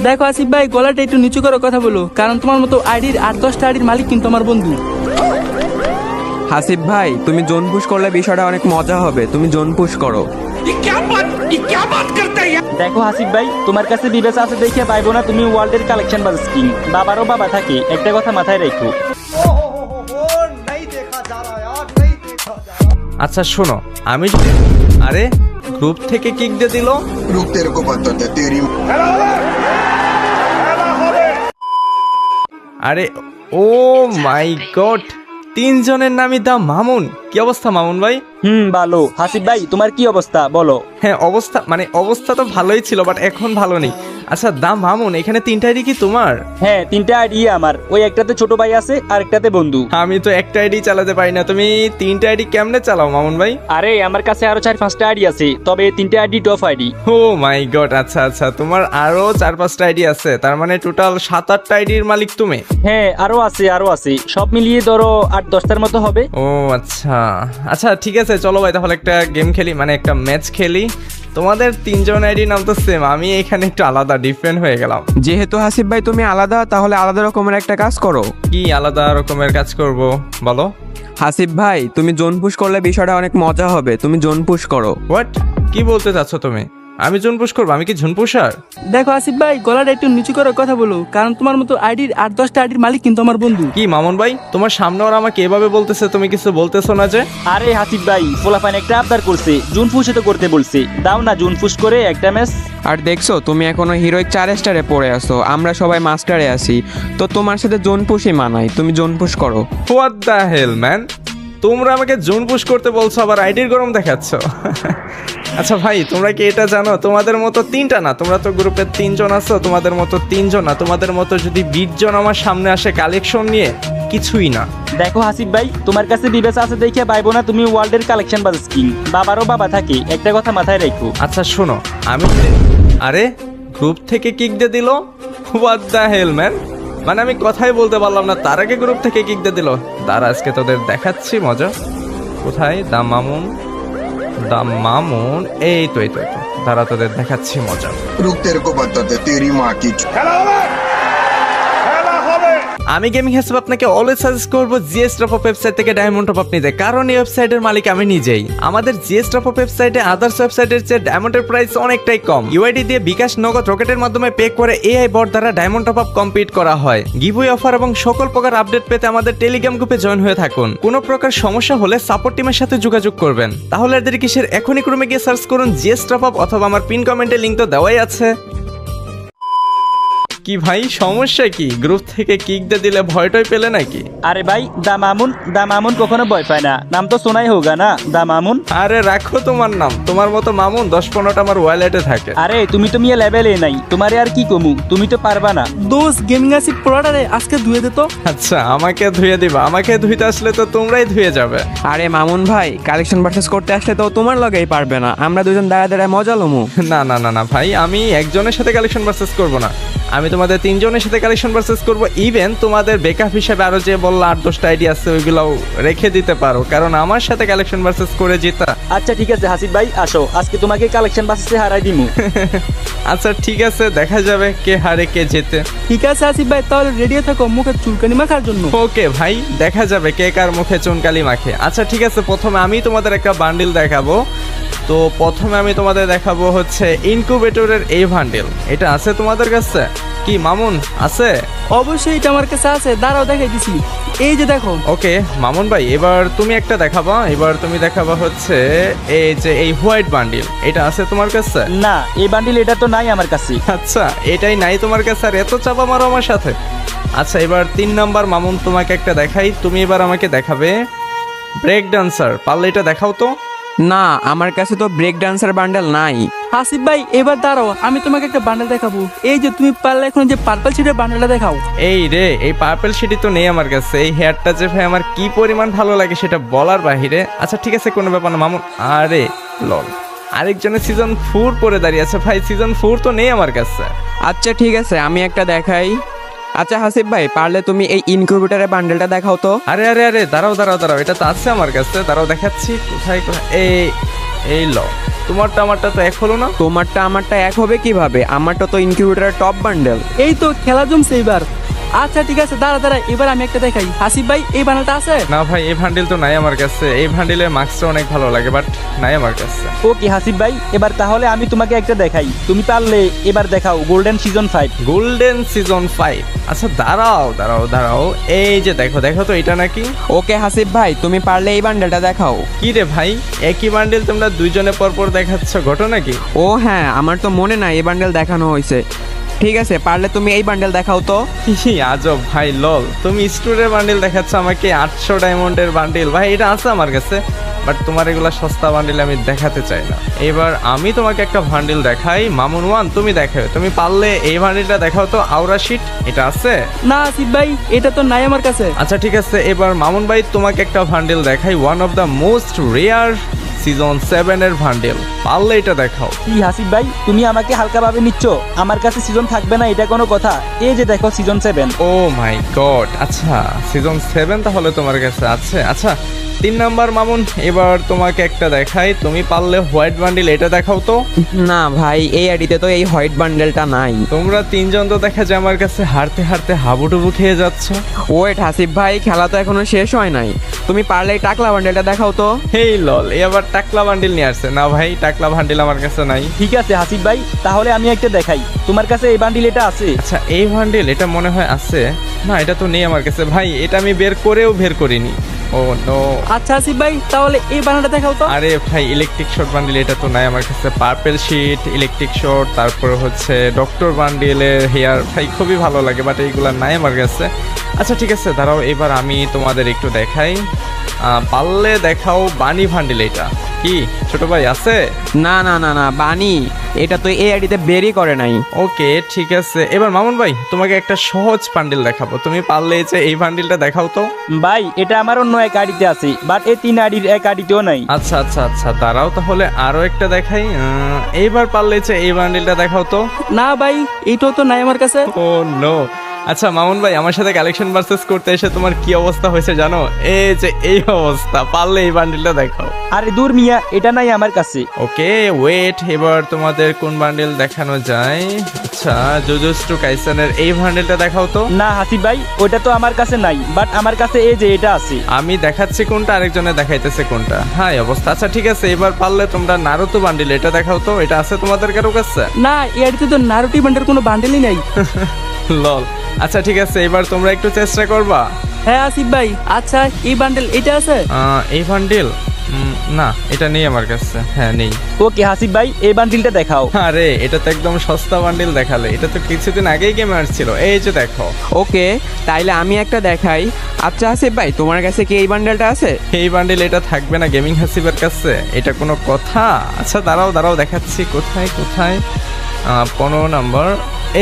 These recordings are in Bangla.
দেখো আসিফ ভাই, গলাটা একটু নিচু করে কথা বলো, কারণ তোমার মতো আইডির 8-10টা আইডির মালিক কিন্তু আমার বন্ধু। হাসিব ভাই, তুমি জোন পুশ করলে বিষয়টা অনেক মজা হবে, তুমি জোন পুশ করো। দেখো হাসিফ ভাই, তোমার কাছে বিবেচনা আছে দেখে পাইবো না তুমি ওয়ার্ল্ডের কালেকশন বাজ কিং। বাবারও বাবা থাকে, একটা কথা মাথায় রেখো। আচ্ছা শোনো, আমি আরে গ্রুপ থেকে কিক দিয়ে দিল। रुक तेरे को बताते तेरी আরে ও মাই গড, তিনজনের নামই দা মামুন। কি অবস্থা মামুন ভাই? ভালো। হাসিফ ভাই তোমার কি অবস্থা বলো? হ্যাঁ অবস্থা তো ভালোই ছিল, বাট এখন ভালো নেই। আচ্ছা দা মামুন, এখানে তিনটা আইডি কি তোমার? হ্যাঁ, 3টা আইডি আমার। ওই একটাতে ছোট ভাই আছে আর একটাতে বন্ধু। আমি তো একটা আইডি চালাতে পারি না, তুমি তিনটা আইডি কেমনে চালাও মামুন ভাই? আরে আমার কাছে আরো 4-5টা আইডি আছে, তবে 3টা আইডি টপ আইডি। ও মাই গড, আচ্ছা আচ্ছা, তোমার আরো 4-5টা আইডি আছে, তার মানে টোটাল 7-8টা আইডির মালিক তুমি? হ্যাঁ, আরো আছে, সব মিলিয়ে ধরো 8-10টার মতো হবে। ও আচ্ছা আচ্ছা, ঠিক আছে চলো ভাই, তাহলে একটা গেম খেলি, মানে একটা ম্যাচ খেলি। তোমাদের তিনজন আইডি নাম তো সেম, আমি এখানে একটু আলাদা ডিফারেন্ট হয়ে গেলাম। যেহেতু হাসিব ভাই তুমি আলাদা, তাহলে আলাদা রকমের একটা কাজ করো। কি আলাদা রকমের কাজ করব বলো? হাসিব ভাই, তুমি জোন পুশ করলে বিষয়টা অনেক মজা হবে, তুমি জোন পুশ করো। হোয়াট, কি বলতে চাচ্ছ তুমি? আমি জুন পুশ করবো? আমি কি ঝুন পুষার? দেখো আসিফ ভাই, গলাটা একটু নিচু করে কথা বলো, কারণ তোমার মতো আইডির 8-10টা আইডির মালিক কিন্তু আমার বন্ধু। কি মামুন ভাই, তোমার সামনে ওরা আমাকে এভাবে বলতেছে, তুমি কিছু বলতেছো না যে? আরে হাসিফ ভাই, পোলাপাইন একটা আবদার করছে, জুন ফুসে তো করতে বলছে, দাও না জুন ফুস করে একটা ম্যাচ। আর দেখছো তুমি এখনো হিরোইক 4 স্টারে পড়ে আসো, আমরা সবাই মাস্টারে আছি, তো তোমার সাথে জোন পুশই মানাই, তুমি জোন পুশ করো। হোয়াট দ্য হেল ম্যান, তোমরা আমাকে জুন পুশ করতে বলছো, আবার আইডির গরম দেখাচ্ছ। আচ্ছা ভাই, তোমরা কি এটা জানো, তোমাদের মতো 3টা না, তোমরা তো গ্রুপে 3জন আছো, তোমাদের মতো 3জন না, তোমাদের মতো যদি 20 জন আমার সামনে আসে কালেকশন নিয়ে, কিছুই না। দেখো হাসিফ ভাই, তোমার কাছে বিবেচনা আছে দেখে পাইবো না তুমি ওয়ার্ল্ডের কালেকশন বাজ কিং। বাবারও বাবা থাকে, একটা কথা মাথায় রেখো। আচ্ছা শোনো, আমি আরে গ্রুপ থেকে কিক দিয়ে দিল। হোয়াট দ্য হেল ম্যান, মানে আমি কথাই বলতে পারলাম না, তার আগে গ্রুপ থেকে কিক দিয়ে দিল। দাঁড়া, আজকে তোদের দেখাচ্ছি মজা। কোথায় দা মামুন? দা মামুন, এই তো দাঁড়া, তোদের দেখাচ্ছি মজা। रुक तेरे को बताते तेरी माँ की আমি গেমিং হিসেবে আপনাকে অলওয়েজ সাজেস্ট করবো জিএস টপ আপ ওয়েবসাইট থেকে ডায়মন্ড টপ আপ নিতে, কারণ এই ওয়েবসাইটের মালিক আমি নিজেই। আমাদের জিএস টপ আপ ওয়েবসাইটে আদার্স ওয়েবসাইটের চেয়ে ডায়মন্ডের প্রাইস অনেকটাই কম। ইউআইডি দিয়ে বিকাশ, নগদ, রকেটের মাধ্যমে পে করে এআই বট দ্বারা ডায়মন্ড টপ আপ কমপ্লিট করা হয়। গিভওয়ে অফার এবং সকল প্রকার আপডেট পেতে আমাদের টেলিগ্রাম গ্রুপে জয়েন হয়ে থাকুন। কোনো প্রকার সমস্যা হলে সাপোর্ট টিমের সাথে যোগাযোগ করবেন। তাহলে এদের কিসের, এখনই ক্রমে গিয়ে সার্চ করুন জিএস টপ আপ, অথবা আমার পিন কমেন্টে লিঙ্ক তো দেওয়াই আছে। কি ভাই সমস্যা কি? গ্রুপ থেকে কিক দিয়ে দিলে ভয়টাই পেলে নাকি? আরে ভাই, দা মামুন কখনো ভয় পায় না, নাম তো শোনাই হোগা না, দা মামুন। আরে রাখো তোমার নাম, তোমার মতো মামুন 10-15টা আমার ওয়ালেটে থাকে। আরে তুমি তো মিয়া লেভেলে নাই, তোমারে আর কি কমু, তুমি তো পারবা না। দোস্ত, গেমিং আসিফ পোলাটারে আজকে ধুয়ে দে তো। আচ্ছা আমাকে ধুয়ে দিবা? আমাকে ধুইতে আসলে তো তোমরাই ধুয়ে যাবে। আরে মামুন ভাই, কালেকশন ভার্সেস করতে আসলে তো তোমার লগেই পারবে না, আমরা দুজন দাঁড়া দাঁড়ায় মজা লমু। না না না না ভাই, আমি একজনের সাথে কালেকশন ভার্সেস করব না, আমি তোমাদের 3জনের সাথে কালেকশন ভার্সেস করব। ইভেন তোমাদের ব্যাকআপ হিসেবে আরো যে বললো 8-10টা আইডি আছে, ওইগুলোও রেখে দিতে পারো, কারণ আমার সাথে কালেকশন ভার্সেস করে জিতা। আচ্ছা ঠিক আছে হাসিফ ভাই, আসো আজকে তোমাকে কালেকশন বাসে হারাই দিমু। আচ্ছা ঠিক আছে, দেখা যাবে কে হারে কে জেতে। ঠিক আছে আসিফ ভাই, তাহলে রেডি থাকো মুখে চুলকানি মাখার জন্য। ওকে ভাই, দেখা যাবে কে কার মুখে চুনকালি মাখে। আচ্ছা ঠিক আছে, প্রথমে আমি তোমাদের একটা বান্ডিল দেখাবো। তো প্রথমে আমি তোমাদের দেখাবো হচ্ছে ইনকিউবেটরের এই বান্ডিল। এটা আছে তোমাদের কাছে কি মামুন? আছে? অবশ্যই এটা আমার কাছে আছে, দাঁড়াও দেখাই দিছি, এই যে দেখো। ওকে মামুন ভাই, এবার তুমি একটা দেখাবা, এবার তুমি দেখাবা হচ্ছে এই যে এই হোয়াইট বান্ডিল, এটা আছে তোমার কাছে? না, এই বান্ডিল এটা তো নাই আমার কাছে। আচ্ছা এটাই নাই তোমার কাছে, আর এত চাপা মারো আমার সাথে। আচ্ছা এবার 3 নাম্বার মামুন, তোমাকে একটা দেখাই, তুমি এবার আমাকে দেখাবে ব্রেক ডান্সার, পারলে এটা দেখাও তো। না, আমার কাছে তো ব্রেক ডান্সার বান্ডেল নাই। আসিফ ভাই এবার দাঁড়াও, আমি তোমাকে একটা বান্ডেল দেখাবো, এই যে তুমি পারলে এখন যে পার্পল শিটের বান্ডেলটা দেখাও। এই রে, এই পার্পল শিটি তো নেই আমার কাছে। এই হেয়ারটা যে ভাই আমার কি পরিমাণ ভালো লাগে সেটা বলার বাহিরে। আচ্ছা ঠিক আছে, কোনো ব্যাপার না মামুন। আরে লল, আরেকজনের সিজন 4 পরে দাঁড়িয়ে আছে ভাই, সিজন 4 তো নেই আমার কাছে। আচ্ছা ঠিক আছে, আমি একটা দেখাই। আচ্ছা হাসিব ভাই, পারলে তুমি এই ইনকিউবেটরের বান্ডেলটা দেখাও তো। আরে আরে আরে, দাঁড়াও, এটা তো আছে আমার কাছে, দাঁড়াও দেখাচ্ছি। কোথায় এই ল, তোমারটা আমারটা তো এক হলো না। তোমারটা আমারটা এক হবে কিভাবে? আমারটা তো ইনকিউবেটরের টপ বান্ডেল। এই তো খেলা জমছে এবার। আচ্ছা ঠিক আছে, দাঁড়া এবার আমি একটা দেখাই। হাসিব ভাই এই বান্ডেলটা আছে? না ভাই, এই ভান্ডিল তো নাই আমার কাছে। এই ভান্ডিলের মার্কসটা অনেক ভালো লাগে, বাট নাই আমার কাছে। ওকে হাসিব ভাই, এবার তাহলে আমি তোমাকে একটা দেখাই, তুমি পারলে এবার দেখাও গোল্ডেন সিজন 5। Golden season 5। আচ্ছা দাঁড়াও, এই যে দেখো তো এটা নাকি? ওকে হাসিব ভাই, তুমি পারলে এই বান্ডেলটা দেখাও। কি রে ভাই, একই বান্ডিল তোমরা দুইজনে পরপর দেখাচ্ছ, ঘটনা কি? ও হ্যাঁ, আমার তো মনে নাই এই বান্ডেল দেখানো হয়েছে। ঠিক আছে, পারলে তুমি এই বান্ডেল দেখাও তো। কি আজব ভাই, লল, তুমি স্টোরের বান্ডিল দেখাচ্ছ আমাকে 800 ডায়মন্ডের বান্ডিল। ভাই এটা আছে আমার কাছে, বাট তোমার এগুলা সস্তা বান্ডিল আমি দেখাতে চাই না। এবার আমি তোমাকে একটা বান্ডিল দেখাই। মামুন ওয়ান, তুমি দেখাও, তুমি পারলে এই বান্ডিলটা দেখাও তো। আউরা শিট এটা আছে? না হাসিব ভাই, এটা তো নাই আমার কাছে। আচ্ছা ঠিক আছে, এবার মামুন ভাই তোমাকে একটা বান্ডিল দেখাই, one of the most rare season 7 এর বান্ডিল। পারলে এটা দেখাও। কি হাসিব ভাই, তুমি আমাকে হালকাভাবে নিচ্ছ? আমার কাছে সিজন থাকবে না এটা কোনো কথা? এই যে দেখো সিজন 7। ও মাই গড, আচ্ছা সিজন 7 তাহলে তোমার কাছে আছে। আচ্ছা 3 নাম্বার মামুন, এবার তোমাকে একটা দেখাই, তুমি পারলে হোয়াইট বান্ডিল এটা দেখাও তো। না ভাই, এই আইডিতে তো এই হোয়াইট বান্ডেলটা নাই। তোমরা তিনজন তো দেখা যায় আমার কাছে হারতে হাবুডুবু খেয়ে যাচ্ছ। ওয়েট হাসিব ভাই, খেলা তো এখনো শেষ হয় নাই। তুমি পারলে এই টাকলা বান্ডেলটা দেখাও তো। হেই লল, এ আবার টাকলা বান্ডিল নিয়ে আসছে। না ভাই, টাকলা বান্ডিল আমার কাছে নাই। ঠিক আছে হাসিব ভাই, তাহলে আমি একটা দেখাই, তোমার কাছে এই বান্ডিল এটা আছে? আচ্ছা এই বান্ডিল এটা মনে হয় আছে। না এটা তো নেই আমার কাছে ভাই, এটা আমি বের করিনি। ও নো। আচ্ছা হাসিব ভাই, তাহলে এই বান্ডেলটা দেখাও তো। আরে ভাই, ইলেকট্রিক শর্ট বান্ডিল এটা তো নাই আমার কাছে। পার্পেল শিট, ইলেকট্রিক শর্ট, তারপরে হচ্ছে ডক্টর বান্ডিলের হেয়ার, ভাই খুবই ভালো লাগে, বাট এইগুলা নাই আমার কাছে। আচ্ছা ঠিক আছে, দাঁড়াও, এবার আমি তোমাদের একটু দেখাই। পারলে দেখাও বানি বান্ডিল এটা। কি ছোট ভাই আছে? না না না না, বানি এটা তো এই আইডিতে বেরই করে নাই। ওকে ঠিক আছে, এবার মামুন ভাই তোমাকে একটা সহজ বান্ডিল দেখাবো, তুমি পারলে এই যে এই বান্ডিলটা দেখাও তো। ভাই এটা আমার অন্য এক আইডিতে আছে, বাট এই 3 আইডির এক আইডিতেও নাই। আচ্ছা দাঁড়াও, তাহলে আরো একটা দেখাই। এইবার পারলে যে এই বান্ডিলটা দেখাও তো। না ভাই, এইটাও তো নাই আমার কাছে। ও নো। আচ্ছা মামুন ভাই, আমার সাথে কালেকশন ভার্সেস করতে এসে তোমার কি অবস্থা হয়েছে জানো? এই যে এই অবস্থা, পারলে এই বান্ডিলটা দেখাও। আরে দূর মিয়া, এটা নাই আমার কাছে। ওকে ওয়েট, এবার তোমাদের কোন বান্ডিল দেখানো যায়? আচ্ছা জুজুৎসু কাইসেনের এই বান্ডিলটা দেখাও তো। না হাসিব ভাই, ওটা তো আমার কাছে নাই, বাট আমার কাছে এই যে এটা আছে। আমি দেখাচ্ছি কোনটা, আরেকজনে দেখাইতেছে কোনটা। হ্যাঁ এই অবস্থা। আচ্ছা ঠিক আছে, এবার পারলে তোমরা নারুতো বান্ডিল এটা দেখাও তো। এটা আছে তোমাদের কারো কাছে? না, এই আইডিতে তো নারুটি বান্ডেল কোনো বান্ডেলই নাই। লল। আচ্ছা ঠিক আছে, এবার তোমরা একটু চেষ্টা করবা। হ্যাঁ আসিফ ভাই, আচ্ছা এই বান্ডেল এটা আছে? এই বান্ডিল না, এটা নেই আমার কাছে। হ্যাঁ নেই। ওকে হাসিব ভাই, এই বান্ডিলটা দেখাও। আরে এটা তো একদম সস্তা বান্ডিল দেখালে, এটা তো কিছুদিন আগেই গেমে আসছিল। এই যে দেখো। ওকে, তাইলে আমি একটা দেখাই। আচ্ছা হাসিব ভাই, তোমার কাছে কি এই বান্ডেলটা আছে? এই বান্ডিল এটা থাকবে না গেমিং হাসিবের কাছে? এটা কোনো কথা? আচ্ছা দাঁড়াও দেখাচ্ছি। কোথায় 15 নম্বর,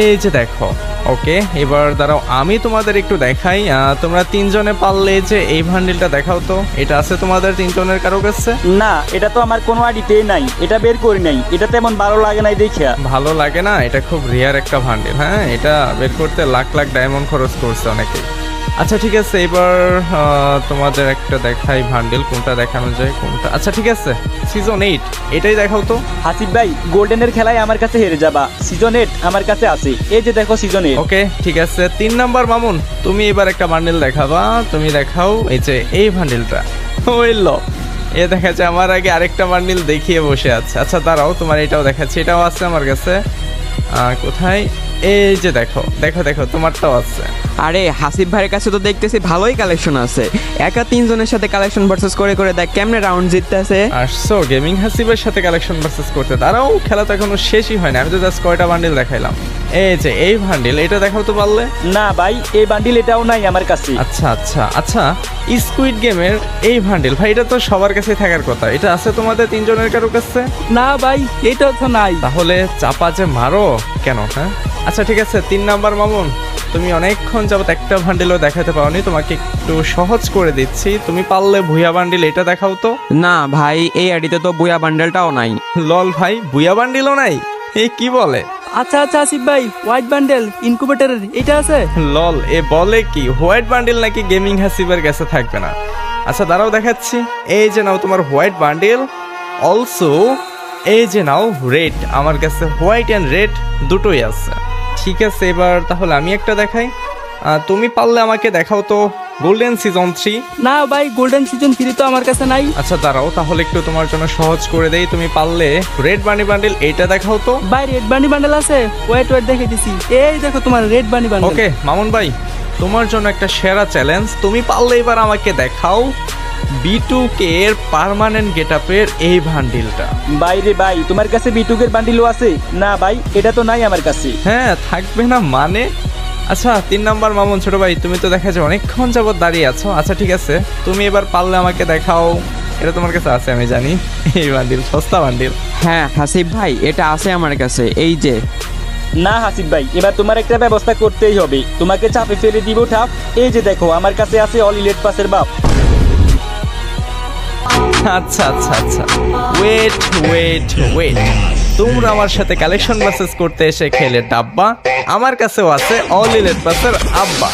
এই যে দেখো। ওকে এবার দাঁড়াও, আমি তোমাদের একটু দেখাই। তোমরা তিনজনে পারলে যে এই বান্ডিলটা দেখাও তো। এটা আছে তোমাদের তিনজনের কারো কাছে? না, এটা তো আমার কোনো আইডিতেই নাই, এটা বের করি নাই, এটা তেমন ভালো লাগে নাই দেখিয়া। ভালো লাগে না? এটা খুব রেয়ার একটা বান্ডিল। হ্যাঁ, এটা বের করতে লাখ ডায়মন্ড খরচ করছে অনেকেই। আচ্ছা ঠিক আছে, এবার তোমাদের একটা দেখাই বান্ডিল, কোনটা দেখানো যায় কোনটা। আচ্ছা ঠিক আছে, সিজন 8 এটাই দেখাও তো। হাসিব ভাই, গোল্ডেনের খেলায় আমার কাছে হেরে যাবা। সিজন 8 আমার কাছে আছে, এই যে দেখো সিজন 8। ওকে ঠিক আছে, 3 নাম্বার মামুন, তুমি এবার একটা বান্ডিল দেখাবা। তুমি দেখাও এই যে এই বান্ডিলটা। ওই লো, এ দেখাচ্ছে আমার আগে আরেকটা বান্ডিল দেখিয়ে বসে আছে। আচ্ছা দাঁড়াও, তোমার এটাও দেখাচ্ছি, এটাও আছে আমার কাছে। কোথায়? এই যে দেখো তোমারটাও আছে। আরে হাসিব ভাইয়ের কাছে তো দেখতেছি ভালোই কালেকশন আছে। একা 3 জনের সাথে কালেকশন ভার্সেস করে দেখ কেমনে রাউন্ড জিততেছে। আসছো গেমিং হাসিবের সাথে কালেকশন ভার্সেস করতে? দাঁড়াও, খেলা তো এখনো শেষই হয় না, আমি তো জাস্ট কয়টা বান্ডিল দেখাইলাম। এই যে এই বান্ডিল, এটা দেখাও তো পারলে। না ভাই, এই বান্ডিল এটাও নাই আমার কাছে। আচ্ছা স্কুইড গেমের এই বান্ডিল, ভাই এটা তো সবার কাছে থাকার কথা, এটা আছে তোমাদের তিনজনের কারো কাছে? না ভাই, এটাও তো নাই। তাহলে চাপা যে মারো কেন? হ্যাঁ আচ্ছা ঠিক আছে, 3 নাম্বার মামুন, তুমি অনেকক্ষণ যাবত একটা বান্ডিলও দেখাতে পারোনি, তোমাকে একটু সহজ করে দিচ্ছি। তুমি পারলে ভুয়া বান্ডিল এটা দেখাও তো। না ভাই, এই আইডিতে তো বুয়া বান্ডেলটাও নাই। লল ভাই, ভুয়া বান্ডিলও নাই? এই কি বলে? আচ্ছা আসিফ ভাই, হোয়াইট বান্ডেল ইনকুবেটরের এটা আছে? লল, এ বলে কি হোয়াইট বান্ডিল নাকি গেমিং হাসিবের কাছে থাকবে না? আচ্ছা দাঁড়াও দেখাচ্ছি, এই যে নাও তোমার হোয়াইট বান্ডিল। অলসো এই যে নাও রেড, আমার কাছে হোয়াইট অ্যান্ড রেড দুটোই আছে। ঠিক আছে, এবার তাহলে আমি একটা দেখাই। তুমি পারলে আমাকে দেখাও তো গোল্ডেন সিজন 3। না ভাই, গোল্ডেন সিজন 3 তো আমার কাছে নাই। আচ্ছা দাঁড়াও, তাহলে একটু তোমার জন্য সহজ করে দেই। তুমি পারলে রেড বানি বান্ডেল এইটা দেখাও তো। ভাই রেড বানি বান্ডেল আছে, ওয়েট দেখে দিছি। এই দেখো তোমার রেড বানি বান্ডেল। ওকে মামুন ভাই, তোমার জন্য একটা সেরা চ্যালেঞ্জ। তুমি পারলে এবার আমাকে দেখাও B2K এর পার্মানেন্ট গেটআপের এই বান্ডিলটা। ভাই রে ভাই, তোমার কাছে বিটুকের বান্ডিলও আছে? না ভাই, এটা তো নাই আমার কাছে। হ্যাঁ, থাকবে না মানে? আচ্ছা 3 নাম্বার মামুন ছোট ভাই, তুমি তো দেখা যায় অনেকক্ষণ যাবত দাঁড়িয়ে আছো। আচ্ছা ঠিক আছে, তুমি এবার পারলে আমাকে দেখাও। এটা তোমার কাছে আছে আমি জানি, এই বান্ডিল সস্তা বান্ডিল। হ্যাঁ হাসিব ভাই, এটা আছে আমার কাছে, এই যে। না হাসিব ভাই, এবার তোমার একটা ব্যবস্থা করতেই হবে। তোমাকে চাপে ফেলে দিব ঠাপ। এই যে দেখো, আমার কাছে আছে অল ইলেট পাসের বাপ। আচ্ছা আচ্ছা আচ্ছা, ওয়েট ওয়েট ওয়েট, তোমরা আমার সাথে কালেকশন বাসেস করতে এসে খেলে ডাব্বা, আমার কাছেও আছে অল ইলেট পাসের আব্বা।